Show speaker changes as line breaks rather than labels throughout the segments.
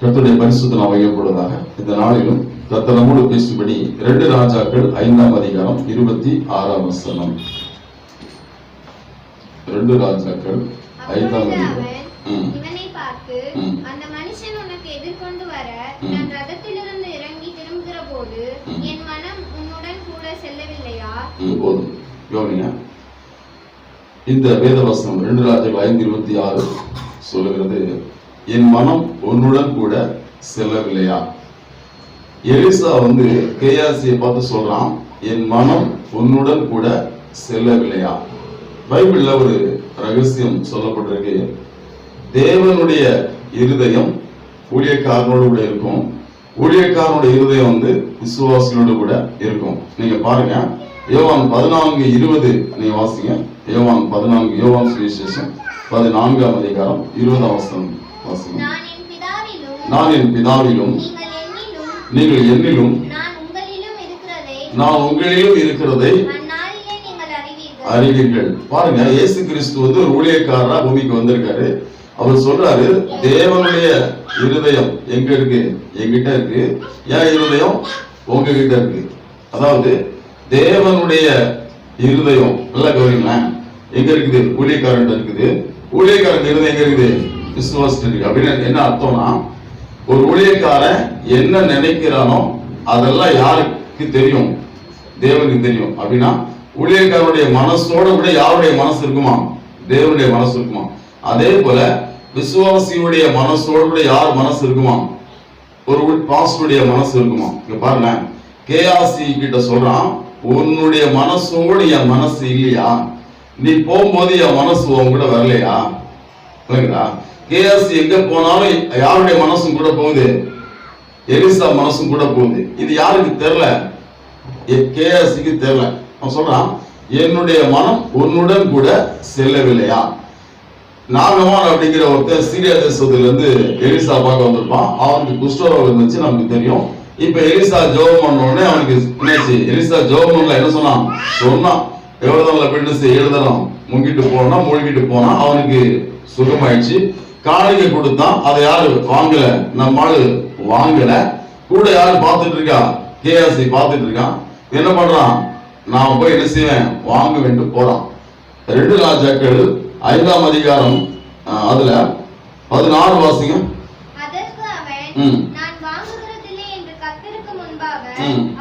கர்த்தருடைய பரிசுத்த நாமம் உயர்த்தப்படுவதாக. இந்த நாளிலும் கர்த்தர் நம்மோடு பேசும்படி 2 ராஜாக்கள் 5ஆம் அதிகாரம் 26ஆம் வசனம். 2 ராஜாக்கள் 5ஆம் அதிகாரம்.
இவனை பார்த்து, அந்த மனுஷன் உனக்கு எதிர்கொண்டு வர நான் ரதத்திலிருந்து இறங்கி திரும்புகிறபோது என் மனம் உன்னுடன் கூட செல்லவில்லையா?
போதும் கவனிங்க. இந்த வேதவசனம் 2 ராஜாக்கள் 5:26 சொல்லுகிறது, என் மனம் உன்னுடன் கூட செல்லவில்லையா? எலிசா கேயாசியை பார்த்து சொல்றான், என் மனம் உன்னுடன் கூட செல்லவில்லையா? பைபிள்ல ஒரு ரகசியம் சொல்லப்பட்டிருக்கு. தேவனுடைய இருதயம் ஊழியக்காரனோடு கூட இருக்கும், ஊழியக்காரனுடைய இருதயம் விசுவாசிகளோடு கூட இருக்கும். நீங்க பாருங்க, யோவான் 14:20 நீங்க வாசிங்க. யோவான் 14, யோவான் சுவிசேஷம் 14ஆம் அதிகாரம் 20ஆம் வசனம் வாசிங்க. நான் என் பிதாவிலும் நீங்கள் என்னிலும் நான் உங்களிலும் இருக்கிறதை அறிவீர்கள். பாருங்க, இயேசு கிறிஸ்து ஒரு ஊழியக்காரரா பூமிக்கு வந்திருக்காரு. அவர் சொல்றாரு, தேவனுடைய இருதயம் எங்க இருக்கு? என்கிட்ட இருக்கு. என் இருதயம் உங்ககிட்ட இருக்கு. அதாவது தேவனுடைய இருதயம் நல்லா கவனிங்களேன், எங்க இருக்குது? ஊழியக்காரன் இருக்குது. ஊழியக்காரன் இருதயம் எங்க இருக்குது? விசுவாசம். அப்படின்னு என்ன அர்த்தம்னா, ஒரு ஊழியக்காரன் என்ன நினைக்கிறானோ அதெல்லாம் யாருக்கு தெரியும்? தேவனுக்கு தெரியும். அப்படின்னா ஊழியக்காரனுடைய மனசோட கூட யாருடைய மனசு இருக்குமா? தேவனுடைய மனசு இருக்குமா? அதே போல விசுவாசியுடைய மனசோட கூட யார் மனசு இருக்குமா? ஒரு பாஸ்டருடைய மனசு இருக்குமா? இங்க பாருங்க, கேயாசி கிட்ட சொல்றான், உன்னுடைய மனசோடு என் மனசு இல்லையா? நீ போகும்போது என் மனசு உன் கூட வரலையா? கேயாசி எங்க போனாலும் யாருடைய மனசும் கூட போகுது? எலிசா மனசும் கூட போகுது. இது யாருக்கு தெரியல? கேயாசிக்கு தெரியல. அவன் சொல்றான், என்னுடைய மனம் உன்னுடன் கூட செல்லவில்லையா? நாகமான் அப்படிங்கிற ஒருத்தர் சீரியா தேசத்துல இருந்து எலிசா பார்க்க வந்திருப்பான். அவனுக்கு குஷ்டரோகம் இருந்துச்சு, நமக்கு தெரியும். இப்ப எலிசா ஜெபம் பண்ண உடனே அவனுக்கு என்னாச்சு? எலிசா ஜெபம் பண்ணல, என்ன சொன்னான், எவ்வளவு பெண்ணு 7 தரம் மூழ்கிட்டு போனா அவனுக்கு சுகமாயிடுச்சு. காணிக்கை கொடுத்தான், அதை யாரு வாங்கல? நம்ம ஆளு வாங்கல. கூட யாரு பார்த்துட்டு இருக்கா? கேயாசி பார்த்துட்டு இருக்கான். என்ன பண்றான்? நான் போய் என்ன செய்வேன்? வாங்க வேண்டு போறான். 2 ராஜாக்கள் 5ஆம் அதிகாரம் அதுல 16 வாசிங்க.
அதற்கு அவன், நான் வாங்குகிறதில்லை என்று கர்த்தருக்கு முன்பாக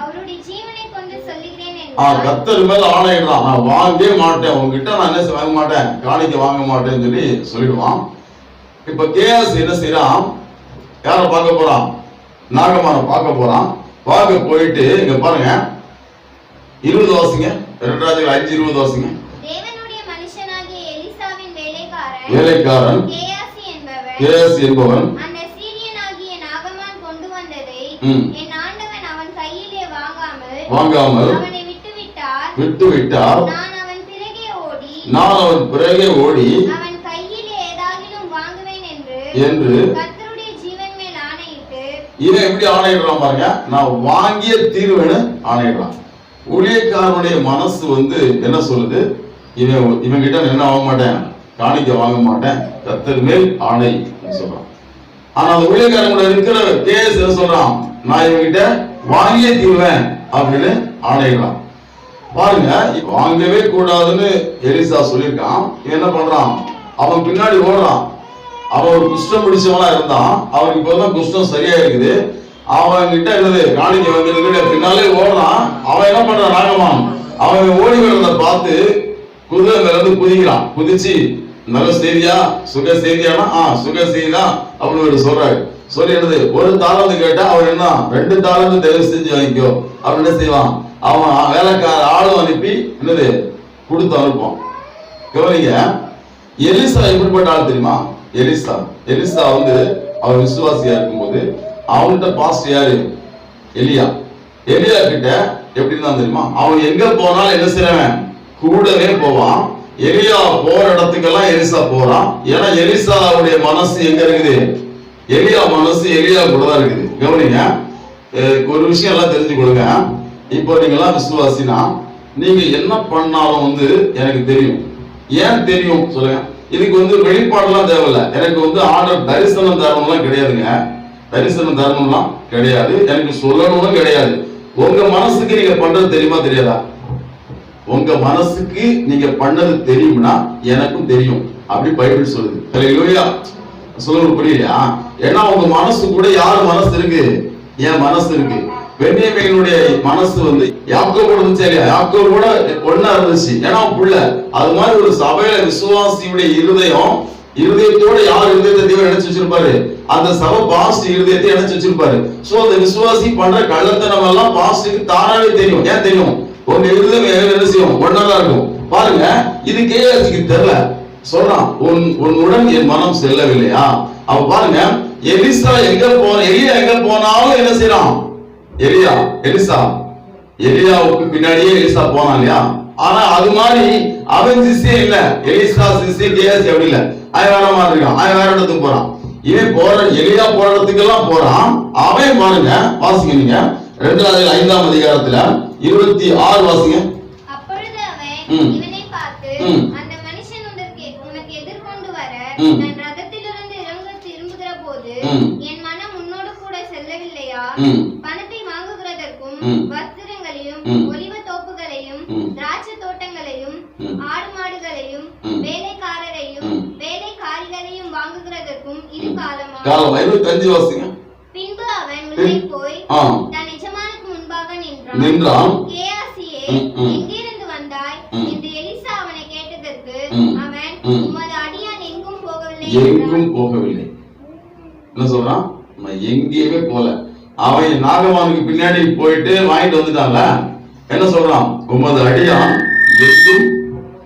அவருடைய ஜீவனை கொண்டு சொல்லுகிறேன் என்றான்.
கர்த்தர் மேல ஆணையிடுறான், நான் வாங்கவே மாட்டேன், உங்ககிட்ட நான் என்ன வாங்க மாட்டேன், காணிக்கை வாங்க மாட்டேன்னு சொல்லிடுவான். இப்ப கேயாசி என்ன செய்யறான்? யார பார்க்க போறான்? நாகமான பார்க்க போறான். பார்க்க போயிட்டு இங்க பாருங்க, 20 வாசிங்க. 2 ராஜாக்கள் 5:20 வாசிங்க.
தேவனுடைய மனுஷனாகிய எலிசாவின்
வேலைக்காரன் கேயாசி என்பவன்
அந்த சீரியனாகிய நாகமான் கொண்டு வந்ததை என் ஆண்டவன் அவன் கையிலே வாங்காமல் அவனை விட்டுவிட்டார். நான் அவன் பிறகே ஓடி அவன் கையிலே ஏதாகிலும் வாங்குவேன் என்று கர்த்தருடைய ஜீவன் மேல் ஆணையிட்டு. இவன் எப்படி ஆணையிடுறான் பாருங்க, நான் வாங்கிய தீர்வேன்னு ஆணையிடுறான். ஊழியக்காரனுடைய மனசு என்ன சொல்லுது? இவன் கிட்ட என்ன வாங்க மாட்டேன், காணிக்க வாங்க மாட்டேன், கர்த்தர் மேல் ஆணை சொல்றான். ஆனா அந்த ஊழியக்காரன் கூட இருக்கிற கேஸ் என்ன சொல்றான்? நான் இவங்கிட்ட வாங்கியே தீர்வேன் அப்படின்னு ஆணையிடுறான். பாருங்க, வாங்கவே கூடாதுன்னு எலிசா சொல்லியிருக்கான். என்ன பண்றான்? அவன் பின்னாடி ஓடுறான். அவன் ஒரு குஷ்டம் பிடிச்சவனா இருந்தான், அவனுக்கு இப்பதான் குஷ்டம் சரியா இருக்குது. அவன் கிட்ட என்னது காணிக்க வாங்கிறது பின்னாலே ஓடுறான். அவன் என்ன பண்றான்? நாகமான் அவன் ஓடி வர்றத பார்த்து
குதிரை மேல இருந்து குதிக்கிறான். குதிச்சு நல்ல செய்தியா சுக செய்தியானா சுக செய்திதான் அப்படின்னு சொல்றாரு. சொல்லி என்னது ஒரு தாளந்து கேட்டா அவர் என்ன 2 தாளந்து தயவு செஞ்சு வாங்கிக்கோ அப்படின்னு என்ன செய்வான், அவன் வேலைக்கார ஆளும் அனுப்பி என்னது கொடுத்து அனுப்பான். கவனிங்க, எலிசா எப்படிப்பட்ட ஆள் தெரியுமா? எலிசா வந்து அவர் விசுவாசியா இருக்கும்போது அவன்கிட்ட பாஸ்ட் யாரு? எலியா கிட்ட எப்படின்னா தெரியுமா, அவன் எங்க போனாலும் என்ன செய்யறவன் கூடவே போவான். எலியா போற இடத்துக்கெல்லாம் எலிசா போறான். ஏன்னா எலிசாவுடைய மனசு எங்க இருக்குது? எலியா மனசு எலியா கூட தான் இருக்குது. கவனிங்க, ஒரு விஷயம் எல்லாம் தெரிஞ்சு கொடுங்க. இப்போ நீங்க எல்லாம் விசுவாசினா நீங்க என்ன பண்ணாலும் வந்து எனக்கு தெரியும். ஏன் தெரியும் சொல்லுங்க? இதுக்கு வந்து வெளிப்பாடுலாம் தேவையில்ல. எனக்கு வந்து ஆர்டர் தரிசனம் தரணும்லாம் கிடையாதுங்க. தரிசனம் தரணும்லாம் கிடையாது. எனக்கு சொல்லணும்னு கிடையாது. உங்க மனசுக்கு நீங்க பண்றது தெரியுமா தெரியாதா? உங்க மனசுக்கு நீங்க பண்ணது தெரியும்னா எனக்கும் தெரியும் அப்படி பைபிள் சொல்லுது. ஹல்லேலூயா. சொல்லுங்க, புரியலையா? ஏன்னா உங்க மனசு கூட யார் மனசு இருக்கு? என் மனசு இருக்கு. பென்யமீனுடைய மனசு வந்து யாக்கோபோட இருந்துச்சு இல்லையா? யாக்கோபு கூட ஒண்ணா இருந்துச்சு. ஏன்னா புள்ள. அது மாதிரி ஒரு சபையில விசுவாசியுடைய இருதயத்தோட யார் இருதயத்தை தேவன் இணைச்சு வச்சிருப்பாரு? அந்த சபை பாஸ்ட் இருதயத்தை இணைச்சு வச்சிருப்பாரு. சோ அந்த விசுவாசி பண்ற கள்ளத்தனம் எல்லாம் பாஸ்டுக்கு தானாவே தெரியும். ஏன் தெரியும்? உங்க இருதயம் என்ன செய்யும்? ஒன்னாதான் இருக்கும். பாருங்க, இது கேஎஸ்க்கு தெரியல. சொல்றான், உன்னுடன் என் மனம் செல்லவில்லையா? அவ பாருங்க, எலியா எங்க போனாலும் என்ன செய்யறான்? எலியாவுக்கு பின்னாடியே எலிசா போனான் இல்லையா? ஆனா அது மாதிரி அவன் சிஷ்யே இல்ல. எலிசா சிஷ்யே கேஎஸ் எப்படி இல்ல, அவன் வேற மாதிரி இருக்கான். அவன் வேற இடத்துக்கு போறான். இவன் எலியா போற இடத்துக்கு எல்லாம் போறான். அவன் பாருங்க, வாசிங்க நீங்க 2 5ஆம் அதிகாரத்துல 26 வாசிங்க.
அப்பொழுது அவன் இவனை பார்த்து, அந்த மனுஷன் உனக்கு எதிர்கொண்டு வர நான் ரதத்திலிருந்து இறங்க திரும்புகிற போது என் மனம் உன்னோடு கூட செல்லவில்லையா? பணத்தை வாங்குகிறதற்கும் வஸ்திரங்களையும் ஒலிவ தோப்புகளையும் திராட்சை தோட்டங்களையும் ஆடு மாடுகளையும் வேலைக்காரரையும் வேலைக்காரிகளையும் வாங்குகிறதற்கும் இது காலமா?
25 வாசிங்க.
பின்பு அவன் உள்ளே போய் தன் எஜமானுக்கு முன்பாக நின்றான். கேயாசியே, எங்கிருந்து வந்தாய் என்று எலிசா அவனை கேட்டதற்கு அவன், உமது அடியான் எங்கும் போகவில்லை. என்ன சொல்றான்? நான் எங்கேயுமே போல. அவன் நாகமானுக்கு பின்னாடி போயிட்டு வாங்கிட்டு வந்துட்டான்ல. என்ன சொல்றான்? உமது அடியான் எங்கும்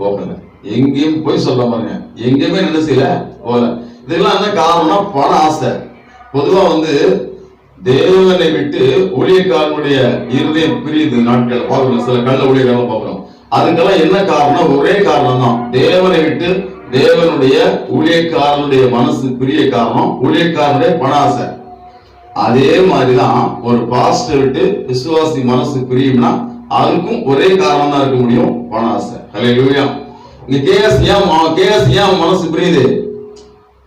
போகல. எங்கேயும் போய் சொல்ற பாருங்க, எங்கேயுமே என்ன செய்யல, போல. இதெல்லாம் என்ன காரணம்? பண ஆசை. பொதுவா வந்து தேவனை விட்டு ஊழியக்காரனுடைய இருதயம் பிரியுது நாட்கள் பார்க்கணும். சில கள்ள ஊழியக்காரன் பார்க்கிறோம். அதுக்கெல்லாம் என்ன காரணம்? ஒரே காரணம் தான். தேவனை விட்டு தேவனுடைய ஊழியக்காரனுடைய மனசு பிரிய காரணம் ஊழியக்காரனுடைய பண ஆசை. அதே மாதிரிதான் ஒரு பாஸ்டர் விட்டு விசுவாசி மனசு பிரியும்னா அதுக்கும் ஒரே காரணம் தான் இருக்க முடியும், பண ஆசை. ஹல்லேலூயா. இங்க கேஎஸ் ஏன் மனசு பிரியுது?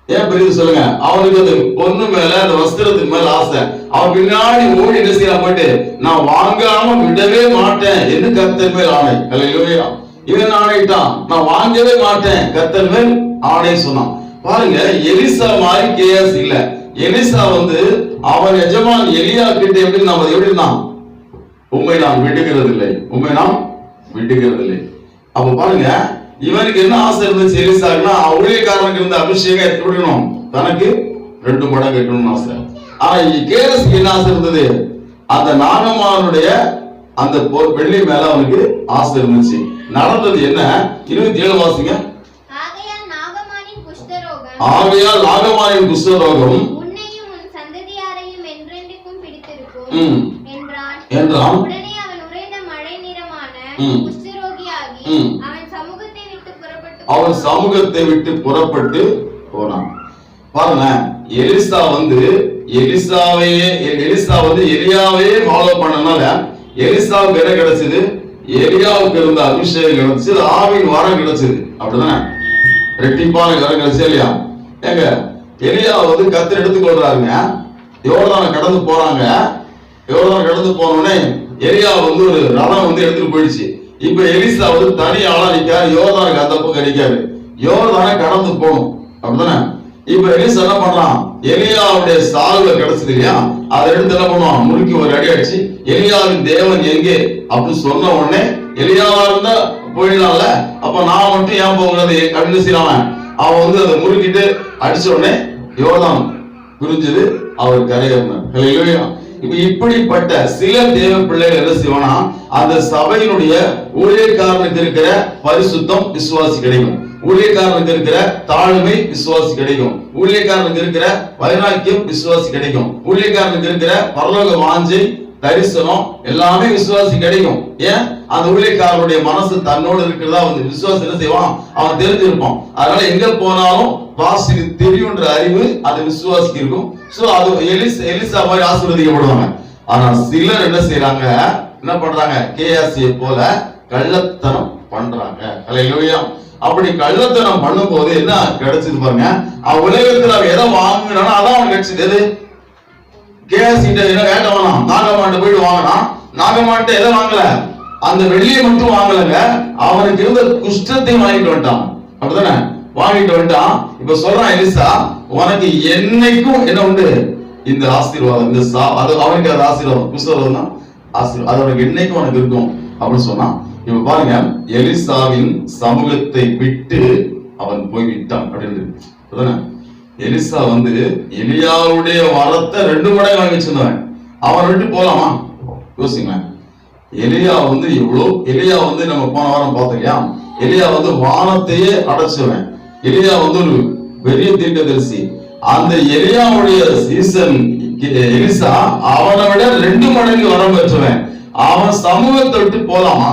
ஏன் பிரியுது சொல்லுங்க? அவனுக்கு அந்த பொண்ணு மேல அந்த வஸ்திரத்துக்கு மேல ஆசை. அவன் பின்னாடி ஓடி என்ன செய்யலாம் போயிட்டு, நான் வாங்காம விடவே மாட்டேன் என்று கர்த்தர் மேல் ஆணை. ஹல்லேலூயா. இவன் ஆணையிட்டான், நான் வாங்கவே மாட்டேன், கர்த்தர் மேல் ஆணை சொன்னான். பாருங்க, எலிசா மாதிரி கேஎஸ் இல்ல. எலிசா வந்து அவன் எஜமான் எலியா கிட்ட எப்படின்னா, உண்மை நான் விட்டுகிறதில்லை. அப்ப பாருங்க, இவனுக்கு என்ன ஆசை இருந்துச்சு? எலிசாக்குனா ஊழியக்காரனுக்கு இருந்த அபிஷேகம் எடுத்துடணும், தனக்கு 2 மடங்கு எட்டணும்னு ஆசை. ஆனா கேஎஸ்க்கு என்ன ஆசை இருந்தது? அந்த நாகமானுடைய அந்த வெள்ளி மேல அவனுக்கு ஆசை இருந்துச்சு. நடந்தது என்ன? 27 வாசிங்க. ஆகையால் நாகமானின் குஷ்டரோகம் உன்னையும் உன் சந்ததியாரையும் என்றென்றைக்கும் பிடித்திருக்கும்
என்றான்.
உடனே அவன் உறைந்த மழை நிறமான குஷ்டரோகியாகி
அவன் சமூகத்தை விட்டு புறப்பட்டு போனான். பாருங்க, எலிசா வந்து எலியாவே ஃபாலோ பண்ணனால எலிசாவுக்கு என்ன கிடைச்சது? எலியாவுக்கு இருந்த அபிஷேகம் கிடைச்சது, ஆவின் வரம் கிடைச்சது. அப்படிதானே? ரெட்டிப்பான வரம் கிடைச்சது இல்லையா? ஏங்க, எலியா வந்து கர்த்தர் எடுத்துக்கொள்றாருங்க. யோர்தானை கடந்து போறாங்க. யோர்தானை கடந்து போனோடனே எலியா வந்து ஒரு ரதம் வந்து எடுத்துட்டு போயிடுச்சு. இப்ப எலிசா வந்து தனி ஆளா நிக்காரு. யோர்தானுக்கு அந்த பக்கம் நிக்காரு. யோர்தானை கடந்து போகணும். அப்படிதானே? இப்ப எலிசா என்ன பண்றான்? எலியாவுடைய சால்வை கிடைச்சது இல்லையா, அதை எடுத்து என்ன பண்ணுவான்? முறுக்கி ஒரு அடி அடிச்சு, எலியாவின் தேவன் எங்கே அப்படின்னு சொன்ன உடனே எலியாவா இருந்தா போயிடலாம்ல. அப்ப நான் மட்டும் ஏன் போகிறது அப்படின்னு செய்யலாம். அவன் வந்து அதை முறுக்கிட்டு அடிச்ச உடனே யோர்தான் புரிஞ்சது, அவர் கரையேறினார். இப்ப இப்படிப்பட்ட சில தேவ பிள்ளைகள் என்ன செய்வானா, அந்த சபையினுடைய ஊழியக்காரனுக்கு இருக்கிற பரிசுத்தம் விசுவாசி கிடைக்கும், ஊழியக்காரனுக்கு இருக்கிற தாழ்மை விசுவாசி கிடைக்கும், ஊழியக்காரனுக்கு இருக்கிற வைராக்கியம் விசுவாசி கிடைக்கும், ஊழியக்காரனுக்கு இருக்கிற பரலோக வாஞ்சை தரிசனம் எல்லாமே விசுவாசி கிடைக்கும். ஏன்? அந்த ஊழியக்காரனுடைய மனசு தன்னோடு இருக்கிறதா வந்து விசுவாசி என்ன செய்வான், அவன் தெரிஞ்சிருப்பான். அதனால எங்க போனாலும் பாஸ்டருக்கு தெரியும்ன்ற அறிவு அது விசுவாசிக்கு இருக்கும். சோ அது எலிசா மாதிரி ஆசீர்வதிக்கப்படுவாங்க. ஆனா சிலர் என்ன செய்யறாங்க, என்ன பண்றாங்க, கேஆர்சியை போல கள்ளத்தனம் பண்றாங்க. ஹல்லேலூயா. அப்படி கள்ளத்தனம் பண்ணும் போது என்ன கிடைச்சது பாருங்க, உலகத்துல அவன் எதை வாங்கினானோ அதான் அவன் கிடைச்சது. எது? கேஆர்சி என்ன கேட்ட வேணாம், நாகமாட்ட போயிட்டு வாங்கினா, நாகமாட்ட எதை வாங்கல, அந்த வெள்ளியை மட்டும் வாங்கலங்க, அவனுக்கு இருந்த குஷ்டத்தையும் வாங்கிட்டு வந்துட்டான். அப்படிதானே? வாங்கிட்டு வந்துட்டான். இப்ப சொல்றான் எலிசா, உனக்கு என்னைக்கும் என்ன உண்டு, இந்த ஆசீர்வாதம், இந்த அது அவனுக்கு அது ஆசீர்வாதம், குஷ்டரோகம் தான் ஆசீர்வாதம், அது அவனுக்கு என்னைக்கும் உனக்கு இருக்கும் அப்படின்னு சொன்னான். இப்ப பாருங்க, எலிசாவின் சமூகத்தை விட்டு அவன் போய்விட்டான் அப்படின்னு. எலிசா வந்து எலியாவுடைய வரத்தை 2 மடங்கு வாங்கி வச்சிருந்தவன், அவன் விட்டு போலாமா? யோசிங்க. எலியா வந்து எவ்வளவு, எலியா வந்து நம்ம போன வாரம் பார்த்தோம் இல்லையா, எலியா வந்து வானத்தையே அடைச்சவன். எலியா வந்து ஒரு பெரிய தீர்க்கதரிசி. அந்த எலியாவுடைய சீசன் எலிசா அவனை விட 2 மடங்கு வரம் பெற்றவன். அவன் சமூகத்தை விட்டு போலாமா?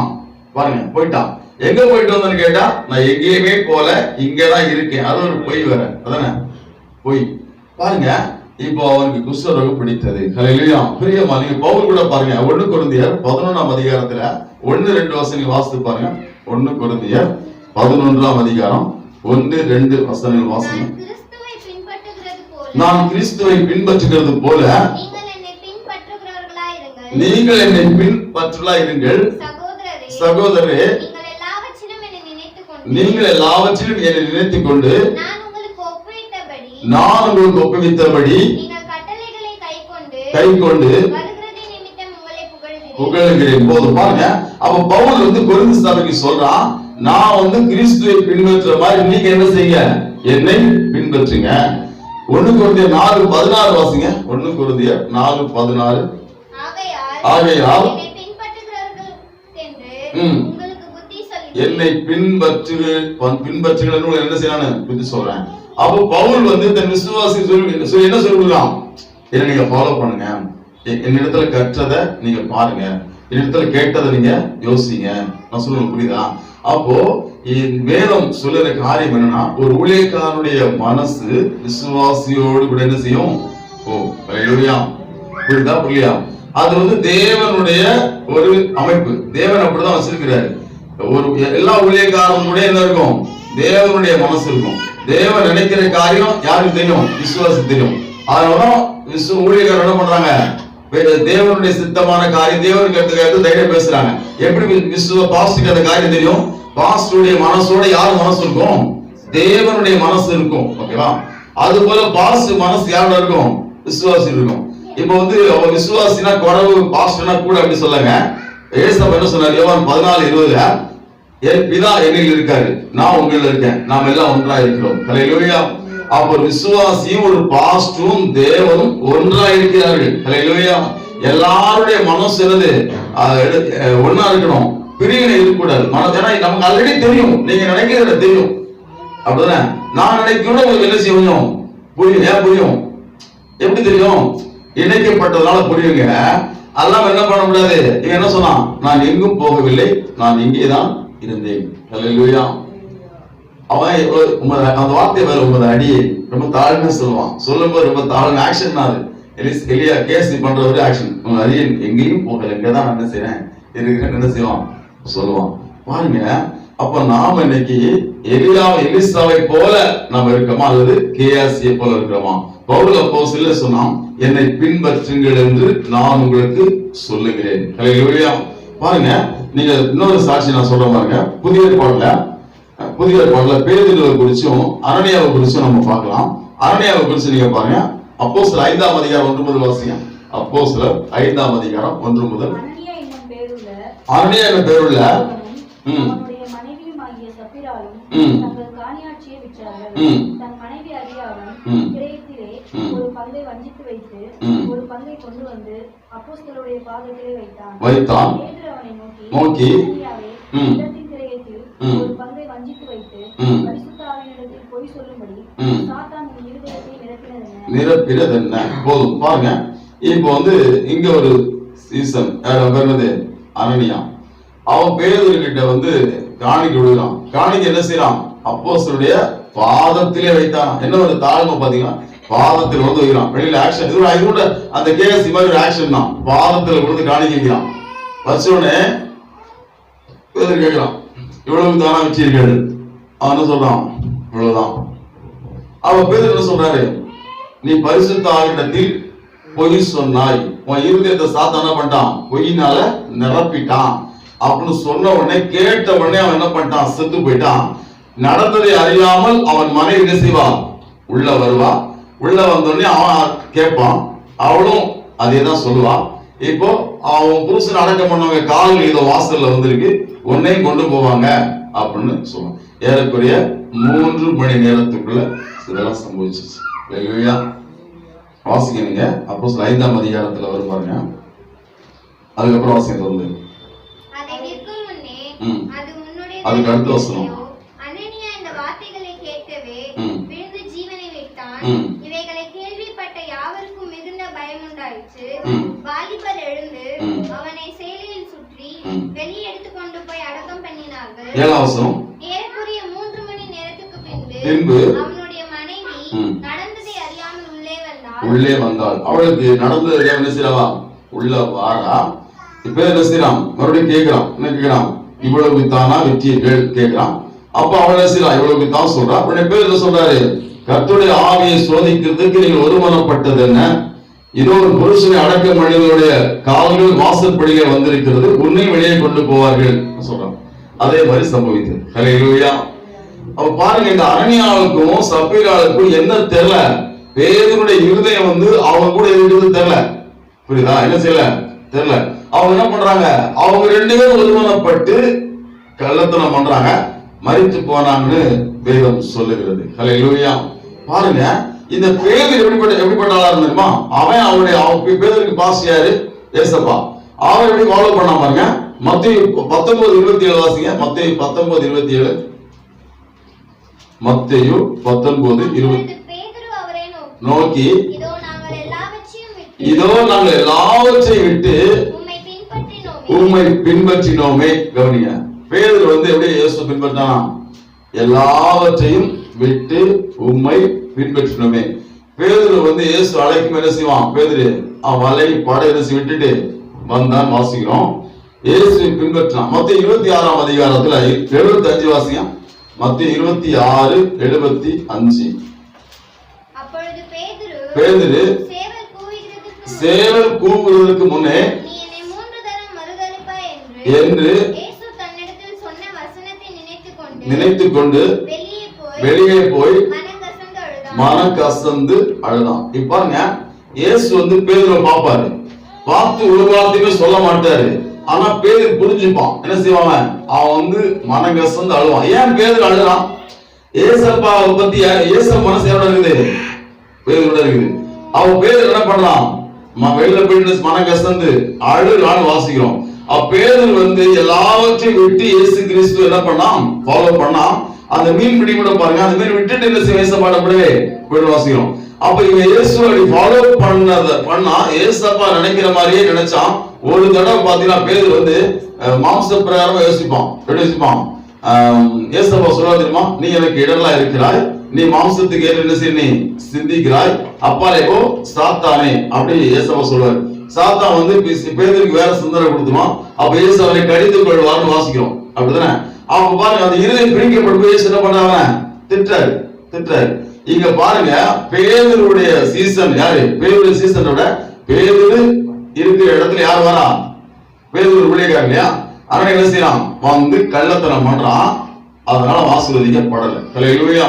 பாருங்க, போயிட்டான். எங்க போயிட்டு வந்தேன்னு கேட்டா, நான் எங்கேயுமே போல, இங்கதான் இருக்கேன். அது ஒரு பொய் வேற, அதானே பொய். பாருங்க, இப்போ அவனுக்கு குஷ்டரோகம் பிடித்தது. ஹல்லேலூயா. பிரியமா, நீங்க பவுல் கூட பாருங்க, 1 கொரிந்தியர் 11ஆம் அதிகாரத்துல 1-2 வசனங்கள் வாசித்து பாருங்க. 1 கொரிந்தியர் 11ஆம் அதிகாரம் 1-2 வசனங்கள் வாசிங்க. நான் கிறிஸ்துவை பின்பற்றுகிறது போல நீங்கள் என்னை பின்பற்றுகிறாயிருங்கள். சகோதரரே, நீங்கள் எல்லாவற்றிலும் என்னை நினைத்துக் கொண்டு நான் உங்களுக்கு ஒப்புவித்தபடி கை கொண்டு புகழுகிறேன். போதும். பாருங்க, அப்ப பவுல் வந்து கொரிந்து சபைக்கு சொல்றான், நான் வந்து கிறிஸ்துவை பின்பற்ற மாதிரி நீங்க என்ன செய்யுங்க, என்னை பின்பற்றுங்க. 1 கொரிந்தியர் 4:16 வாசிங்க. 1 கொரிந்தியர் 4:16. ஆகையால் என்னை பின்பற்றுங்கள் என்ன செய்யறான்னு புத்தி சொல்றேன். அப்போ பவுல் வந்து தன் விசுவாசி என்ன சொல்லுறான், என்ன நீங்க ஃபாலோ பண்ணுங்க, என்னிடத்துல கற்றதை நீங்க பாருங்க, என்னிடத்துல கேட்டதை நீங்க யோசிங்க. நான் சொல்லுவேன், புரியுதா? அப்போ வேதம் சொல்லுற காரியம் என்னன்னா, ஒரு ஊழியக்காரனுடைய மனசு விசுவாசியோடு கூட என்ன செய்யும்? புரியுதா? புரியுதா? அது வந்து தேவனுடைய ஒரு அமைப்பு. தேவன் அப்படிதான் வச்சிருக்கிறாரு. ஒரு எல்லா ஊழியக்காரனும் கூட என்ன இருக்கும், தேவனுடைய மனசு இருக்கும். தேவன் நினைக்கிற காரியம் யாருக்கு தெரியும்? விசுவாசி தெரியும். அதனாலதான் ஊழியக்காரர் என்ன பண்றாங்க, தேவனுடைய சித்தமான காரியம் தேவனுக்கு தைரியம் பேசுறாங்க. எப்படி பாஸ்டருக்கு அந்த காரியம் தெரியும்? பாஸ்டருடைய மனசோட யார் மனசு இருக்கும்? தேவனுடைய மனசு இருக்கும். ஓகேவா? அது போல பாஸ்டர் மனசு யாரோட இருக்கும்? விசுவாசி இருக்கும். இப்ப வந்து அவர் விசுவாசினா குறவு, பாஸ்டர்னா கூட அப்படி சொல்லுங்க. ஏசப்பா என்ன சொன்னார்? யோவான் 14:20, என் பிதா என்னில் இருக்காரு, நான் உங்களில் இருக்கேன், நாம் எல்லாம் ஒன்றா இருக்கிறோம். ஹல்லேலூயா. அப்ப விசுவாசியும் ஒரு பாஸ்டரும் தேவனும் ஒன்றா இருக்கிறார்கள். ஹல்லேலூயா. எல்லாருடைய மனசு என்னது, ஒன்னா இருக்கணும், பிரிவினை இருக்கக்கூடாது. ஏன்னா நமக்கு ஆல்ரெடி தெரியும், நீங்க நினைக்கிறது தெரியும், அப்படிதானே? நான் நினைக்கிறோம், உங்களுக்கு என்ன செய்யும்? புரியும். ஏன் புரியும்? எப்படி தெரியும்? இணைக்கப்பட்டதுனால புரியுங்க. அதெல்லாம் என்ன பண்ண முடியாது. இவன் என்ன சொன்னான்? நான் எங்கும் போகவில்லை, நான் இங்கேதான் இருந்தேன். ஹல்லேலூயா. அவன் அந்த வார்த்தை வேற, உமது அடியே ரொம்ப தாழ்மை சொல்லுவான். சொல்லும்போது ரொம்ப தாழ்மை ஆக்ஷன் தான் அது. எலியா கேஸ் பண்ற ஒரு ஆக்ஷன். உங்க அடியே எங்கேயும் போகல, இங்கதான் நான் என்ன செய்யறேன் இருக்கிறேன், என்ன செய்வான் சொல்லுவான். பாருங்க, அப்ப நாம இன்னைக்கு எலிசாவை போல நாம இருக்கோமா, அல்லது கேஆர்சியை போல இருக்கிறோமா? பவுல் அப்போஸ்தலன் சொன்னான், என்னை பின்பற்றுங்கள் என்று நான் உங்களுக்கு சொல்லுகிறேன். ஹல்லேலூயா. பாருங்க, நீங்க இன்னொரு சாட்சி நான் சொல்ற பாருங்க. புதிய ஏற்பாடுல பேதுருவை குறிச்சும் அனனியாவை குறிச்சும் நம்ம பார்க்கலாம். அனனியாவை குறிச்சு நீங்க பாருங்க, அப்போஸ்தலர் 5ஆம் அதிகாரம் 1 முதல் வாசிங்க. அப்போஸ்தலர் 5ஆம் அதிகாரம் 1 முதல். அனனியா என்னும் பேருள்ள
தங்கள் காணியாட்சியை விற்றார்கள். தன் மனைவி அறியாமல் கிரயத்திலே ஒரு பங்கை வஞ்சித்து வைத்து ஒரு பங்கை கொண்டு வந்து அப்போஸ்தலருடைய பாதத்திலே வைத்தான். பேதுரு அவனை நோக்கி, இடத்தின் கிரயத்தில் ஒரு பங்கை வஞ்சித்து வைத்து பரிசுத்த ஆவியினிடத்தில் பொய் சொல்லும்படி சாத்தான் உன் இருதயத்தை
நிரப்பினது என்ன? போதும் பாருங்க. இப்போ வந்து இங்க ஒரு சீசன் அனனியா, அவன் பேதுரு கிட்ட வந்து காணிக்கை விடுறான். காணிக்கை என்ன செய்யறான்? அப்போஸ்தலருடைய பாதத்திலே வைத்தான். என்ன ஒரு தாழ்மை பாத்தீங்கன்னா, பாதத்தில் வந்து வைக்கிறான். வெளியில ஆக்ஷன் இது அந்த கேஎஸ்சி மாதிரி ஒரு ஆக்ஷன் தான். பாதத்துல விழுந்து காணிக்கிறான். வச்சோடனே பேதுரு கேட்கிறான், இவ்வளவு தானா வச்சிருக்காரு? அவன் என்ன சொல்றான்? இவ்வளவுதான். அவன் பேதுரு என்ன சொல்றாரு? நீ பரிசுத்த ஆவியிடத்தில் பொய் சொன்னாய், உன் இருதயத்தை சாத்தான பண்ணிட்டான், பொய்னால நிரப்பிட்டான் அப்படின்னு சொன்ன உடனே, கேட்ட உடனே அவன் என்ன பண்ணிட்டான்? செத்து போயிட்டான். நடந்ததை அறியாமல் அவன் மனைவி என்ன செய்வா? உள்ள வருவா. உள்ள வந்தோடனே அவன் கேட்பான், அவளும் அதே தான் சொல்லுவா. இப்போ அவன் புருஷன் அடக்கம் பண்ணவங்க கால்கள் இதோ வாசல்ல வந்திருக்கு, உன்னையும் கொண்டு போவாங்க அப்படின்னு சொல்லுவான். ஏறக்குறைய 3 மணி நேரத்துக்குள்ள இதெல்லாம் சம்பவிச்சிச்சு. வாசிக்கிறீங்க அப்போஸ்தலர் 5ஆம் அதிகாரத்துல வரும் பாருங்க. அதுக்கப்புறம் வாசிக்கிறது வந்து அதுக்கு அடுத்த வசனம்.
அனனியா இந்த வார்த்தைகளை கேட்கவே விழுந்து ஜீவனை விட்டான். இவைகளை கேள்விப்பட்ட யாவருக்கும் மிகுந்த பயம் உண்டாயிற்று. வாலிபர் எழுந்து அவனை சேலையில் சுற்றி வெளியே எடுத்துக் கொண்டு போய் அடக்கம் பண்ணினார்கள்.
7ஆம் வசனம்.
ஏறக்குறைய 3 மணி நேரத்துக்கு பின்பு அவனுடைய மனைவி நடந்ததை அறியாமல் உள்ளே வந்தாள்.
அவளுக்கு நடந்தது என்ன செய்யறவா? உள்ள வாரா. இப்ப என்ன செய்யறான்? மறுபடியும் கேட்கிறான். என்ன கேட்கிறான்? இவ்வளவு தானா வெற்றியர்கள் கேட்கிறான். அப்ப அவள் செய்யலாம், இவ்வளவு தான் சொல்றா. உடனே பேர் என்ன சொல்றாரு? கர்த்தருடைய ஆவியை சோதிக்கிறதுக்கு நீங்கள் ஒருமனப்பட்டது என்ன? இதோ ஒரு புருஷனை அடக்கம் மனிதனுடைய கால்கள் வாசற்படியிலே வந்திருக்கிறது, உன்னை வெளியே கொண்டு போவார்கள் சொல்றான். அதே மாதிரி சம்பவித்தது. ஹல்லேலூயா. அப்ப பாருங்க, இந்த அனனியாவுக்கும் சப்பீராவுக்கும் என்ன தெரியல? பேதுருடைய இருதயம் வந்து அவங்க கூட இருக்கிறது தெரியல. புரியுதா? என்ன செய்யல? தெரியல. அவங்க என்ன பண்றாங்க? அவங்க 2 பேரும் ஒருமனப்பட்டு கள்ளத்தனம் பண்றாங்க, மரித்து போனாங்கன்னு வேதம் சொல்லுகிறது. ஹல்லேலூயா. பாருங்க, இந்த பேதுரு எப்படிப்பட்ட ஆளா இருந்தாருமா? அவன் பேதுருக்கு பாஸ் யாரு? ஏசப்பா. அவன் எப்படி ஃபாலோ பண்ணா பாருங்க. மத்தேயு 19:27 வாசிங்க. மத்தேயு 19:27. மத்தேயு 19:20 நோக்கி, இதோ நாங்கள் எல்லாவற்றையும் விட்டு உம்மை பின்பற்றினோமே. கவனிங்க, பேதுரு வந்து எப்படி இயேசு பின்பற்றினானா? எல்லாவற்றையும் விட்டு உம்மை பின்பற்றினோமே. பேதுரு வந்து இயேசு அழைக்கும் என்ன செய்வான்? பேதுரு அவன் வலை படையரசி விட்டுட்டு வந்தான். வாசிக்கிறோம், இயேசு பின்பற்றினான். மத்தேயு 26ஆம் அதிகாரத்துல 75 வாசியம். மத்தேயு 26:75. பேதுரு சேவல் கூவுவதற்கு முன்னே என்று நினைத்துக் கொண்டு வெளியே போய் மனக்கசந்து அழுதான். பாருங்க, இயேசு வந்து பேதுருவை பார்ப்பாரு, பார்த்து ஒரு வார்த்தையுமே சொல்ல மாட்டாரு. ஆனா பேதுரு புரிஞ்சுப்பான். என்ன செய்வாங்க? அவன் வந்து மனக்கசந்து அழுவான். ஏன் பேதுரு அழுறான்? ஏசப்பாவை பத்தி ஏசப்பா மனசு எவ்வளவு இருக்குது? பேதுருட இருக்குது. அவன் பேதுரு என்ன பண்றான்? வெளியில போயிட்டு மனக்கசந்து அழுறான்னு வாசிக்கிறோம். பேதுரு வந்து எல்லாவற்றையும் விட்டு இயேசு கிறிஸ்து என்ன பண்ணான்? ஃபாலோ பண்ணான். அந்த மீன் பிடி கூட பாருங்க, அந்த மீன் விட்டுட்டு என்ன செய்ய ஏசப்பாடப்படவே போயிட்டு வாசிக்கிறோம். அப்ப இவன் இயேசுவை ஃபாலோ பண்ணா ஏசப்பா நினைக்கிற மாதிரியே நினைச்சான். ஒரு தடவை பாத்தீங்கன்னா பேதுரு வந்து மாம்ச பிரகாரமா யோசிப்பான். ஏசப்பா சொல்ல தெரியுமா? நீ எனக்கு இடலா இருக்கிறாய், நீ மாம்சத்துக்கு ஏற்ற என்ன செய்ய நீ சிந்திக்கிறாய், அப்பாலே போ சாத்தானே அப்படி ஏசப்பா சொல்றாரு. சாத்தான் வந்து பேதுருக்கு வேற சிந்தனை கொடுத்துருவான். அப்ப இயேசு அவரை கடித்துக் கொள்வார்னு வாசிக்கிறோம். அப்படிதானே? அப்ப பாருங்க, அந்த இருதயம் பிரிக்கப்பட்டு இயேசு என்ன பண்றாங்க? திட்டாரு. இங்க பாருங்க, பேதுருடைய சீசன் யாரு? பேதுரு சீசனோட பேதுரு இருக்கிற இடத்துல யார் வரா? பேதுரு ஊழியக்காரன் இல்லையா? ஆனா என்ன செய்யறான்? வந்து கள்ளத்தனம் பண்றான். அதனால ஆசீர்வதிக்கப்படல. ஹல்லேலூயா.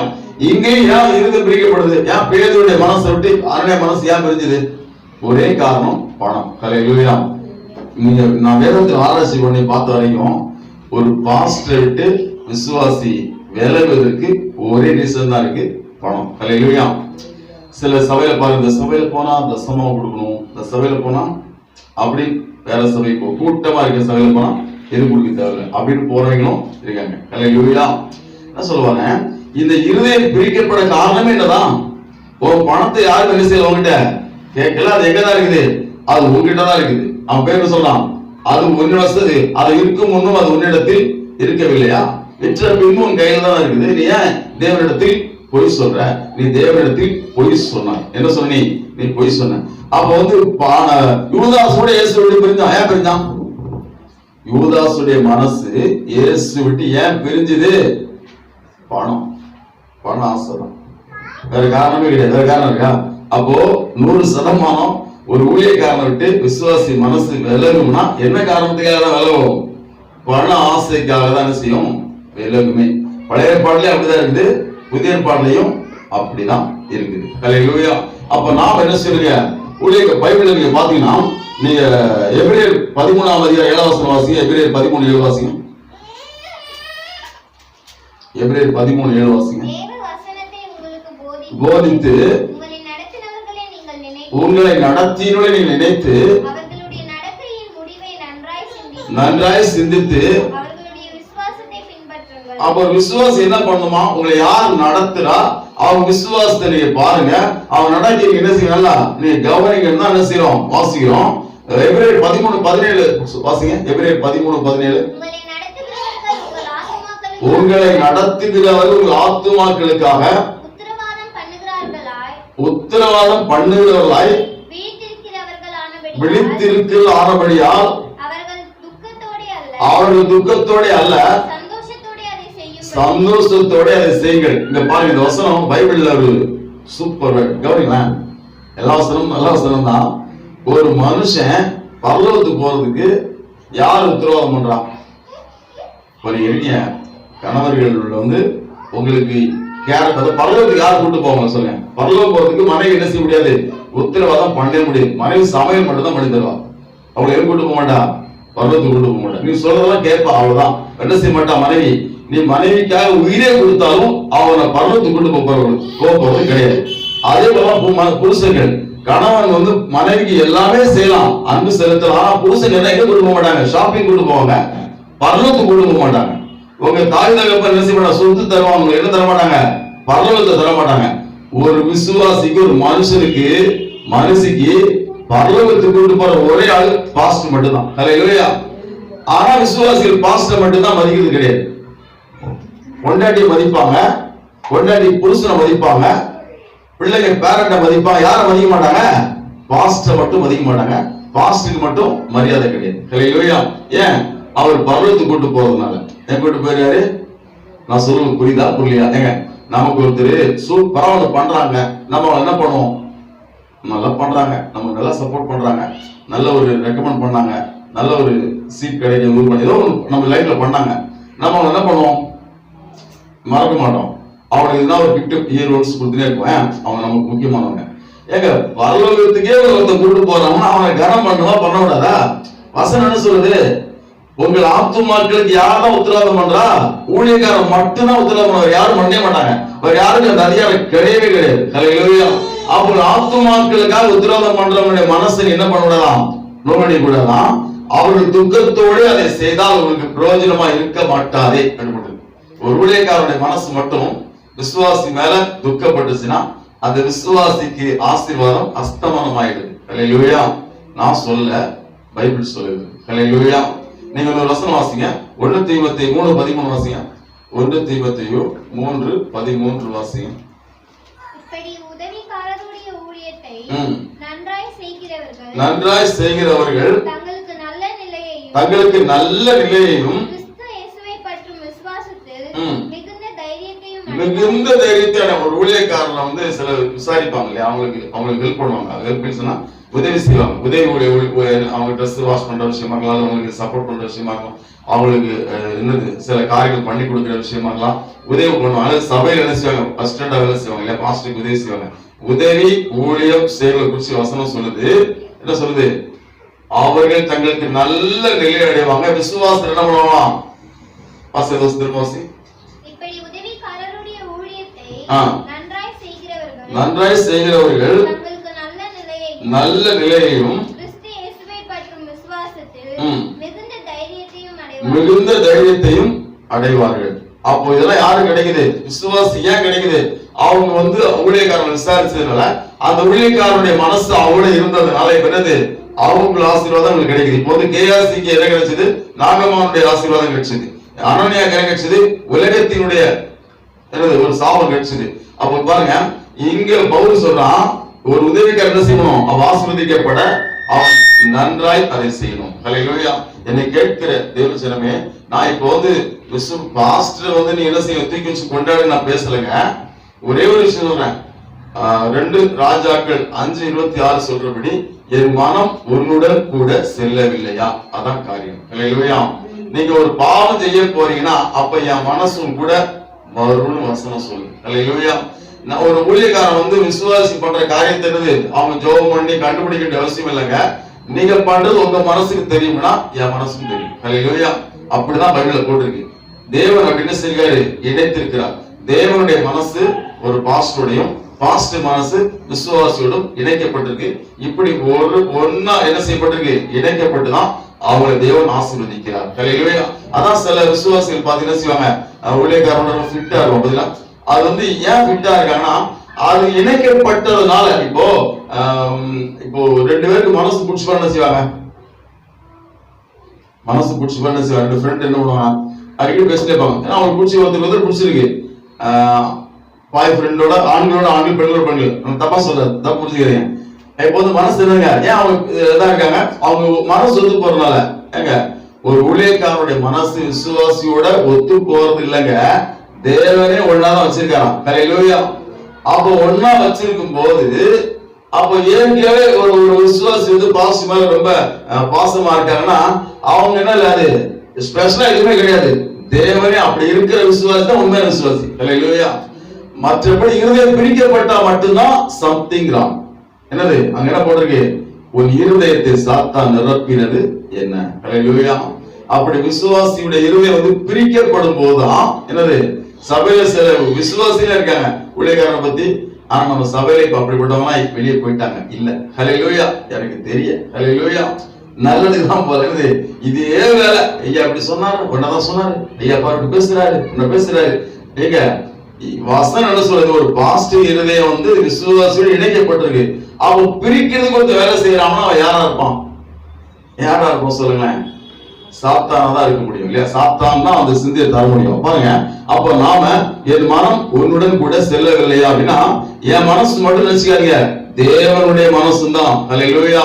இங்கேயும் ஏன் இருதயம் பிரிக்கப்படுது? ஏன் பேதுருடைய மனசை விட்டு அருணை மனசு ஏன் பிரிஞ்சது? ஒரே காரணம், பணம். ஹல்லேலூயா. நான் வேதத்தில் ஆராய்ச்சி பண்ணி பார்த்த வரைக்கும் ஒரு பாஸ்டர் விட்டு விசுவாசி விலகுவதற்கு ஒரே ரீசன் தான் இருக்கு, பணம். ஹல்லேலூயா. சில சபையில பாருங்க, இந்த சபையில போனா தசமாவை கொடுக்கணும், இந்த சபையில போனா அப்படி வேற சபை கூட்டமா இருக்க சபையில போனா எது கொடுக்க தேவையில்லை அப்படின்னு போறவங்களும் இருக்காங்க. ஹல்லேலூயா. என்ன சொல்லுவாங்க, இந்த இருதயம் பிரிக்கப்பட காரணமே என்னதான், உன் பணத்தை யாரும் என்ன செய்யல உங்ககிட்ட கேட்கல, அது எங்கதான் இருக்குது, அது உங்ககிட்ட தான் இருக்குது. அவன் பேர் சொல்றான், அது உன்னிடத்து, அது இருக்கும் முன்னும் அது உன்னிடத்தில் இருக்கவில்லையா, வெற்ற பின்பும் உன் கையில தான் இருக்குது. நீ ஏன் தேவனிடத்தில் பொய் சொல்ற, நீ தேவனிடத்தில் பொய் சொன்ன, என்ன சொன்ன, நீ பொய் சொன்ன. அப்ப வந்து யூதாசோட இயேசு விட்டு பிரிஞ்சான். ஏன் பிரிஞ்சான்? யூதாசுடைய மனசு இயேசு விட்டு ஏன் பிரிஞ்சுது? பணம், பண ஆசைதான், வேற காரணமே கிடையாது. வேற காரணம் இருக்கா? அப்போ 100% ஒரு ஊழியக்காரனை விட்டு விசுவாசி மனசு விலகும்னா என்ன காரணத்துக்காக தான் விலகும்? பண ஆசைக்காக தான் என்ன செய்யும், விலகுமே. பழைய ஏற்பாடுலயும் அப்படிதான் இருக்குது, புதிய ஏற்பாடுலயும் அப்படிதான் இருக்குது. ஹல்லேலூயா. அப்ப நாம் என்ன சொல்லுங்க, ஊழிய பைபிள் நீங்க பாத்தீங்கன்னா, நீங்க எபிரேயர் 13ஆம் அதிகாரம் 7ஆம் வசனம் வாசிங்க. எபிரேயர் 13:7 வாசிங்க. எபிரேயர் 13:7 வாசிங்க. போதித்து உங்களை நடத்தினோட நீங்க நினைத்து நன்றாய் சிந்தித்து. அப்ப விசுவாசம் என்ன பண்ணுமா, உங்களை யார் நடத்துறா அவங்க விசுவாசத்தை நீங்க பாருங்க, அவன் நடத்தி என்ன செய்யல நீங்க கவனிக்கணும் தான் என்ன செய்யறோம், வாசிக்கிறோம். எபிரேயர் 13:17 வாசிங்க. எபிரேயர் 13:17. உங்களை நடத்துகிறவர்கள் உங்கள் ஆத்துமாக்களுக்காக உத்தரவாதம் பண்ணுகிறவர்களாய் விழித்திருக்கிற ஆனபடியால் அவர்கள் துக்கத்தோட அல்ல சந்தோஷத்தோட அதை செய்யுங்கள். இந்த பாருங்க, இந்த வசனம் பைபிள்ல ஒரு சூப்பர் கவனிங்களேன். எல்லா வசனமும் நல்ல வசனம் தான். ஒரு மனுஷன் பரலோகத்துக்கு போறதுக்கு யார் உத்தரவாதம் பண்றான்? ஒரு எளிய கணவர்கள் வந்து உங்களுக்கு பரலோகத்துக்கு யார் கூட்டு போவாங்க சொல்லுங்க? பரலோகம் போறதுக்கு மனைவி என்ன செய்ய முடியாது, உத்தரவாதம் பண்ண முடியாது. மனைவி சமையல் மட்டும் தான் பண்ணி தருவா, அவளை எங்க கூட்டு போக மாட்டா, பரலோகத்துக்கு கூட்டு போக மாட்டா. நீ சொல்றதெல்லாம் கேட்பா, அவ்வளவுதான். என்ன செய்ய மாட்டா மனைவி. நீ மனைவிக்காக உயிரே கொடுத்தாலும் அவனை பரலோகத்துக்கு கூட்டு போறது கிடையாது. அதே போல புருஷர்கள், கணவன் வந்து மனைவிக்கு எல்லாமே செய்யலாம், அன்பு செலுத்தலாம். ஆனா புருஷன் என்ன எங்க கூட்டு போக மாட்டாங்க, ஷாப்பிங் கூட்டு போவாங்க, பரலோகத்துக்கு கூட்டு போக மாட்டாங்க. உங்க தாய் தகப்பன் என்ன செய்ய மாட்டாங்க, சொத்து தருவாங்க, என்ன தர மாட்டாங்க, பரலோகத்தை தர மாட்டாங்க. ஒரு விசுவாசிக்கு, ஒரு மனுஷிக்கு பரலோகத்துக்கு கூட்டு போற ஒரே ஆள் பாஸ்டர் மட்டும்தான். ஹல்லேலூயா. ஆனா விசுவாசிகள் பாஸ்டர் மட்டும்தான் மதிக்கிறது கிடையாது. பொண்டாட்டியை மதிப்பாங்க, பொண்டாட்டி புருஷனை மதிப்பாங்க, பிள்ளைங்க பேரண்ட மதிப்பாங்க. யாரை மதிக்க மாட்டாங்க? பாஸ்டர் மட்டும் மதிக்க மாட்டாங்க. பாஸ்டருக்கு மட்டும் மரியாதை கிடையாது. ஹல்லேலூயா. ஏன்? அவர் பரலோகத்துக்கு கூட்டு போறதுனால. என் கூட்டு போயிருக்காரு, நான் சொல்லுங்க புரியுதா புரியலையா? ஏங்க, நமக்கு ஒருத்தர் சூப்பரா பண்றாங்க, நம்ம என்ன பண்ணுவோம், நல்லா பண்றாங்க, நமக்கு நல்லா சப்போர்ட் பண்றாங்க, நல்ல ஒரு ரெக்கமெண்ட் பண்ணாங்க, நல்ல ஒரு சீட் கிடைக்க ஏதோ நம்ம லைஃப்ல பண்ணாங்க, நம்ம என்ன பண்ணுவோம், மறக்க மாட்டோம். அவனுக்கு தான் ஒரு கிஃப்ட் இயர்ஸ் கொடுத்துட்டே இருப்பேன். அவங்க நமக்கு முக்கியமானவங்க. ஏங்க, பரலோகத்துக்கே ஒருத்தர் கூட்டு போறாங்கன்னா அவனை கனம் பண்ணுவா, பண்ண விடாதா? வசனம் என்ன சொல்லுது, உங்கள் ஆத்துமாக்களுக்கு யார்தான் உத்தரவாதம் பண்றா? ஊழியக்காரன் மட்டும்தான் உத்தரவாதம் பண்றாரு, யாரும் பண்ணவே மாட்டாங்க. வேற யாருக்கு அந்த அதிகாரம் கிடையவே கிடையாது. ஹல்லேலூயா. அப்போ ஆத்துமாக்களுக்காக உத்தரவாதம் பண்றவங்களுடைய மனசை என்ன பண்ண விடலாம், நோடி கூடாதான். அவர்கள் துக்கத்தோடு அதை செய்தால் உங்களுக்கு பிரயோஜனமா இருக்க மாட்டாதே. ஒரு ஊழியக்காரனுடைய மனசு மட்டும் விசுவாசி மேல துக்கப்பட்டுச்சுன்னா அந்த விசுவாசிக்கு ஆசீர்வாதம் அஸ்தமனம் ஆயிடுது. ஹல்லேலூயா. நான் சொல்ல, பைபிள் சொல்லுது. ஹல்லேலூயா. நீங்க ஒரு வசனம் வாசிங்க. 1 தீமோத்தேயு 3:13 வாசிங்க. 1 தீமோத்தேயு 3:13 வாசிங்க.
இப்படி உதவிக்காரருடைய ஊழியத்தை
நன்றாய் செய்கிறவர்கள் தங்களுக்கு நல்ல நிலையையும் மிகுந்த தைரியத்தை ஒரு ஊழியக்காரனை வந்து சில விசாரிப்பாங்க இல்லையா, அவங்களுக்கு ஹெல்ப் பண்ணுவாங்க. ஹெல்ப் சொன்னா உதவி செய்வாங்க. உதவி அவங்க ட்ரெஸ் வாஷ் பண்ற விஷயமா இருக்கலாம், அவங்களுக்கு சப்போர்ட் பண்ற விஷயமா இருக்கலாம், அவங்களுக்கு என்னது சில காரியங்கள் பண்ணி கொடுக்குற விஷயமா இருக்கலாம், உதவி பண்ணுவாங்க. சபையில என்ன செய்வாங்க, அசிஸ்டண்டா வேலை செய்வாங்க இல்லையா, பாஸ்டருக்கு உதவி செய்வாங்க. உதவி ஊழியம் செய்வதை குறித்து வசனம் சொல்லுது. என்ன சொல்லுது? அவர்கள் தங்களுக்கு நல்ல நிலை அடைவாங்க. விசுவாசம் என்ன பண்ணுவாங்க?
இப்படி உதவி
நன்றாய் செய்கிறவர்கள் நல்ல நிலையையும் மிகுந்த தைரியத்தையும் அடைவார்கள். அப்போ இதெல்லாம் யாரு கிடைக்குது? விசுவாசி. ஏன் கிடைக்குது? அவங்க ஊழியக்காரன் விசாரிச்சதுனால, அந்த ஊழியக்காரனுடைய மனசு அவங்கள இருந்ததுனால என்னது, அவங்களுக்கு ஆசீர்வாதம் உங்களுக்கு கிடைக்குது. இப்போது கேஆர்சிக்கு என்ன கிடைச்சது? நாகமானுடைய ஆசீர்வாதம் கிடைச்சது. அனனியாக்கு என்ன கிடைச்சது? உலகத்தினுடைய ஒரு சாபம் கிடைச்சது. அப்போ பாருங்க, இங்க பவுல் சொல்றான், ஒரு உதவிக்காரர் என்ன செய்யணும்? அவ ஆசீர்வதிக்கப்பட அவன் நன்றாய் அதை செய்யணும். ஹல்லேலூயா. என்னை கேட்கிற தேவ ஜனமே, நான் இப்போ பாஸ்டர் நீ என்ன செய்ய தூக்கி வச்சு கொண்டாடு நான் பேசலைங்க. ஒரே ஒரு விஷயம் சொல்றேன். 2 ராஜாக்கள் 5:26 சொல்றபடி, என் மனம் உன்னுடன் கூட செல்லவில்லையா? அதான் காரியம். ஹல்லேலூயா. நீங்க ஒரு பாவம் செய்ய போறீங்கன்னா அப்ப என் மனசும் கூட வரும்னு வசனம் சொல்லு. ஹல்லேலூயா. நான் ஒரு ஊழியக்காரன் விசுவாசி பண்ற காரியத்தை அவங்க ஜெபம் பண்ணி கண்டுபிடிக்க வேண்டிய அவசியம் இல்லைங்க. நீங்க பண்றது உங்க மனசுக்கு தெரியும்னா என் மனசுக்கு தெரியும். ஹல்லேலூயா. அப்படிதான் பைபிள்ல போட்டிருக்கு. தேவன் அப்படின்னு செய்கிறாரு, இணைத்திருக்கிறார். தேவனுடைய மனசு ஒரு பாஸ்டருடையும், பாஸ்டர் மனசு விசுவாசியோடும் இணைக்கப்பட்டிருக்கு. இப்படி ஒன்னா என்ன செய்யப்பட்டிருக்கு? இணைக்கப்பட்டுதான் அவங்களை தேவன் ஆசீர்வதிக்கிறார். ஹல்லேலூயா. அதான் சில விசுவாசிகள் பாத்தீங்கன்னா செய்வாங்க, ஊழியக்காரன் ஃபிட்டா இருக்கும். அது ஏன் ஃபிட்டா இருக்காங்கன்னா, அது இணைக்கப்பட்டதுனால. இப்போ 2 பேருக்கு மனசு பிடிச்சி பண்ண செய்வாங்க, மனசு பிடிச்சி பண்ண செய்வாங்க. 2 ஃப்ரெண்ட் என்ன பண்ணுவாங்க, அடிக்கடி பேசிட்டே இருப்பாங்க. ஏன்னா அவங்களுக்கு பிடிச்சி ஒருத்தர் பிடிச்சிருக்கு. பாய் ஃப்ரெண்டோட ஆண்களோட ஆண்கள், பெண்களோட பெண்கள். தப்பா சொல்றது, தப்பு புரிஞ்சுக்கிறீங்க. இப்போ மனசு என்னங்க, ஏன் அவங்க இதா இருக்காங்க? அவங்க மனசு ஒத்து போறதுனால. ஏங்க, ஒரு ஊழியக்காரனுடைய மனசு விசுவாசியோட ஒத்து போறது இல்லைங்க, தேவனே ஒன்னாதான் வச்சிருக்காராம். ஹல்லேலூயா. அப்போ ஒன்னா வச்சிருக்கும் போது, அப்போ ஏற்கனவே ஒரு விசுவாசி பாசம் மேல ரொம்ப பாசமா இருக்காங்கன்னா, அவங்க என்ன இல்ல, அது ஸ்பெஷலா எதுவுமே கிடையாது. தேவனே அப்படி இருக்கிற விசுவாசி தான் உண்மையான விசுவாசி. ஹல்லேலூயா. மற்றபடி இருதயம் பிரிக்கப்பட்டா மட்டும்தான் சம்திங் ராங். என்னது அங்க என்ன போட்டிருக்கு? உன் இருதயத்தை சாத்தான் நிரப்பினது என்ன? ஹல்லேலூயா. அப்படி விசுவாசியுடைய இருதயம் பிரிக்கப்படும் போதுதான் என்னது, சபையில சில விசுவாசியில இருக்காங்க ஊழியக்காரனை பத்தி, ஆனா நம்ம சபையில இப்ப அப்படிப்பட்டவங்க வெளியே போயிட்டாங்க. இல்ல. ஹல்லேலூயா. எனக்கு தெரியும். ஹல்லேலூயா. நல்லதுதான் போறது. இதே வேலை. ஐயா அப்படி சொன்னாரு, ஒன்னதான் சொன்னாரு. ஐயா பாரு பேசுறாரு, உன்ன பேசுறாரு. ஏங்க, வசனம் என்ன சொல்றது? ஒரு பாசிட்டிவ் இருதயம் விசுவாசியோடு இணைக்கப்பட்டிருக்கு. அவன் பிரிக்கிறதுக்கு ஒருத்தர் வேலை செய்யறான்னா அவன் யாரா இருப்பான்? யாரா இருப்பான் சொல்லுங்களேன்? சாத்தானதான் இருக்க முடியும் இல்லையா? சாத்தான் தான் அந்த சிந்தையை தர முடியும். பாருங்க, அப்ப நாம என் மனம் உன்னுடன் கூட செல்லவில்லையா அப்படின்னா, என் மனசு மட்டும் நினைச்சுக்காதீங்க, தேவனுடைய மனசு தான். ஹல்லேலூயா.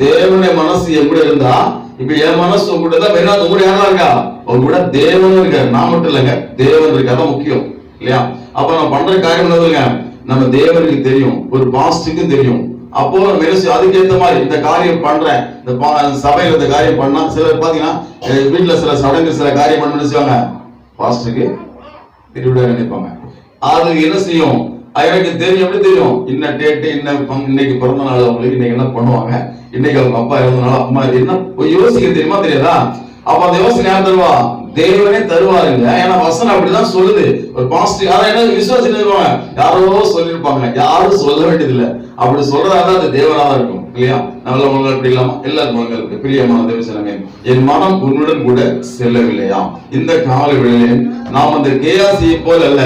தேவனுடைய மனசு எப்படி இருந்தா, இப்ப என் மனசு உங்க கூட தான். உங்க கூட யாரா இருக்கா? உங்க கூட தேவன் இருக்காரு. நான் மட்டும் இல்லைங்க, தேவன் இருக்கு. அதான் முக்கியம் இல்லையா? அப்ப நம்ம பண்ற காரியம் என்னதுங்க, நம்ம தேவனுக்கு தெரியும், ஒரு பாஸ்டுக்கும் தெரியும். அப்போ நம்ம அதுக்கேற்ற மாதிரி இந்த காரியம் பண்றேன், இந்த சபையில இந்த காரியம் பண்ணா, சிலர் பாத்தீங்கன்னா வீட்டுல சில சடங்கு சில காரியம் பண்ண நினைச்சுவாங்க, பாஸ்டுக்கு திருவிழா நினைப்பாங்க. அது என்ன செய்யும்? எனக்கு தெரியும். எப்படி தெரியும்? இன்ன டேட்டு, இன்னைக்கு பிறந்த நாள் அவங்களுக்கு, இன்னைக்கு என்ன பண்ணுவாங்க, இன்னைக்கு அவங்க அப்பா இறந்தனால அம்மா என்ன யோசிக்க தெரியுமா தெரியாதா? அப்ப அந்த யோசனை யார் தருவா? தேவனே தருவாருங்க. ஏன்னா வசனம் அப்படிதான் சொல்லுது. ஒரு பாசிட்டிவ் என்ன விசுவாசி யாரோ சொல்லிருப்பாங்க, யாரும் சொல்ல வேண்டியது இல்லை. அப்படி சொல்றதாதான் அது தேவனாதான் இருக்கும் இல்லையா? நல்ல மனங்கள் அப்படி இல்லாம எல்லாரும் மனங்களுக்கு பிரியமான தேவசனமே, என் மனம் உன்னுடன் கூட செல்லவில்லையா? இந்த கால வேளையிலே நாம் அந்த கேயாசியை போல அல்ல,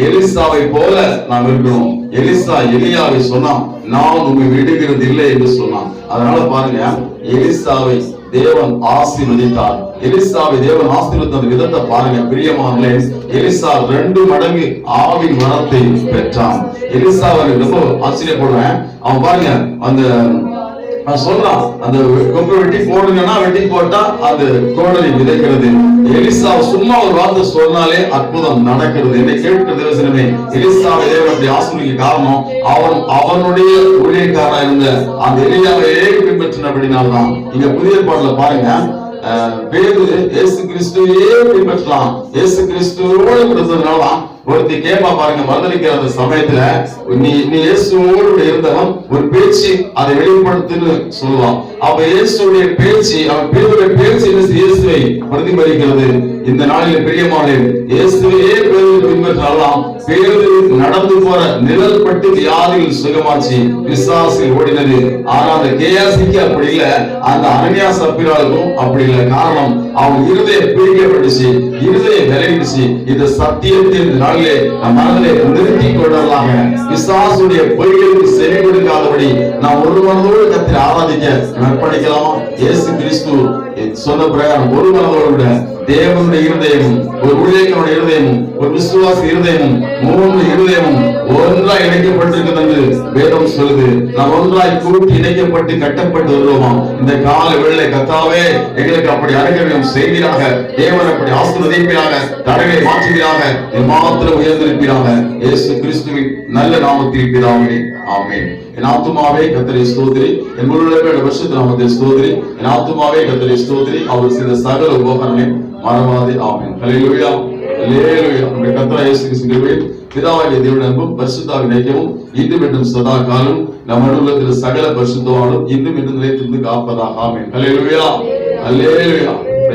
எலிசாவை போல நாம் இருக்கணும். எலிசா எலியாவை சொன்னான், நான் உண்மை விடுகிறது இல்லை என்று சொன்னான். அதனால பாருங்க, எலிசாவை தேவன் ஆசீர்வதித்தார். எலிசாவை தேவன் ஆசீர்வதித்த விதத்தை பாருங்க பிரியமானே. எலிசா 2 மடங்கு ஆவின் வரத்தை பெற்றான். எலிசாவை ரொம்ப ஆச்சரியப்படுறேன். அவன் பாருங்க, அந்த சொல்றான், அந்த கொம்பை வெட்டி போடுங்கன்னா வெட்டி போட்டா அது கோடலி விதைக்கிறது. எலிசா சும்மா ஒரு வார்த்தை சொன்னாலே அற்புதம் நடக்கிறது. என்னை கேட்கிற தேவசனமே, எலிசாவை தேவன் அப்படி ஆசீர்வதிக்க காரணம் அவனுடைய ஊழியக்காரனா இருந்த அந்த எலியாவையே பின்பற்றினபடினால்தான். இங்க புதிய பாடல பாருங்க, பேதுரு இயேசு கிறிஸ்துவையே பின்பற்றலாம், இயேசு கிறிஸ்துவோடு கொடுத்ததுனாலதான். ஒருத்தி கேட்பா பாருங்க, மறுதளிக்கிற அந்த சமயத்துல, நீ இயேசுவோடு இருந்தவன் ஒரு பேச்சு அதை வெளிப்படுத்துன்னு சொல்லுவான். அப்ப இயேசுடைய பேச்சு, அவன் பேருடைய பேச்சு இயேசுவை பிரதிபலிக்கிறது. இந்த நாளில் பிரியமானே, இயேசுவையே பேரு பெற்றாலாம். பேதுரு நடந்து போற நிழல் பட்டு வியாதியில் சுகமாச்சு, பிசாசில் ஓடினது. ஆனா அந்த கேயாசிக்கு அப்படி இல்ல, அந்த அனனியா சப்பீராளுக்கும் அப்படி இல்ல. காரணம், அவன் இருதயம் பிரிக்கப்பட்டுச்சு, இருதயம் விலகிடுச்சு. இந்த சத்தியத்தின் நாளிலே நம் மனதிலே நிறுத்தி கொள்ளலாக, பிசாசுடைய பொய்களுக்கு செவி கொடுக்காதபடி நாம் ஒரு மனதோடு கர்த்தரை ஆராதிக்க அர்ப்பணிக்கலாமா? இயேசு கிறிஸ்து சொன்ன பிரகாரம் ஒரு மனதோடு தேவனுடைய இருதயமும் ஒரு ஊழியக்காரனுடைய இருதயமும் ஒரு விசுவாச இருதயமும் மூன்று இருதயமும் ஒன்றாய் இணைக்கப்பட்டிருக்கிறது என்று வேதம் சொல்லுது. நாம் ஒன்றாய் கூட்டி இணைக்கப்பட்டு கட்டப்பட்டு வருவோமா? இந்த கால வேளை கர்த்தாவே எங்களுக்கு அப்படி அனுகிரகம் செய்வீராக. தேவன் அப்படி ஆசீர்வதிப்பீராக, தடைகளை மாற்றுவீராக, மாத்திரம் உயர்ந்திருப்பீராக. இயேசு கிறிஸ்துவின் நல்ல நாமத்தில் பிதாவே, ஆமென். என் ஆத்துமாவே கர்த்தரை ஸ்தோத்திரி, என் முழுவதும் பரிசுத்த நாமத்தை ஸ்தோத்திரி. என் ஆத்துமாவே கர்த்தரை ஸ்தோத்திரி, அவர் செய்த சகல உபகாரங்களை மறவாதே. ஆமென். ஹல்லேலூயா, ஹல்லேலூயா. நம்முடைய கர்த்தராகிய இயேசு கிறிஸ்துவின் பிதாவாகிய தேவனுடைய அன்பும் பரிசுத்த ஐக்கியமும் இன்றும் என்றும் சதா காலம் நம் நடுவில் சகல பரிசுத்தவானும் இன்னும் இன்னும் நிலைத்திருந்து காப்பதாக. ஆமென். ஹல்லேலூயா, ஹல்லேலூயா.